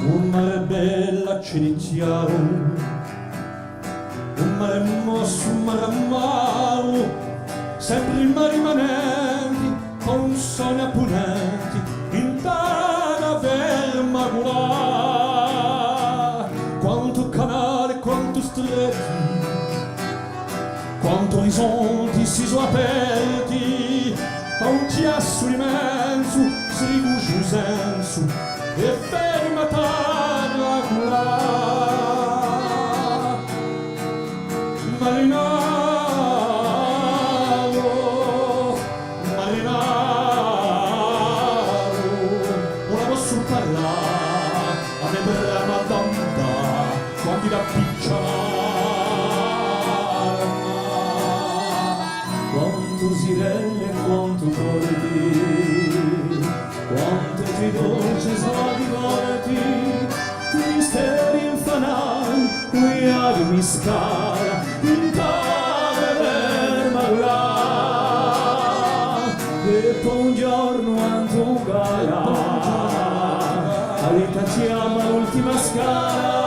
un mare bella ciniziaro, un mare mosso, un mare amaro, sempre in mari rimanenti, con sogni appunenti, in terra vermagulà. Quanto canale, quanto stretti, quanto orizzonti si sono aperti, a un chiasso immenso si rivuce un senso e ferma terra là. Marinaro, marinaro, una posso parlare a me per la madonna quando da picciare. Quanto sirene, quanto cordi, quanto ti dolce sono di morti, misteri infanali, qui mi scala, in tale vermaglia, e poi un giorno anto gala, all'Italia l'ultima scala,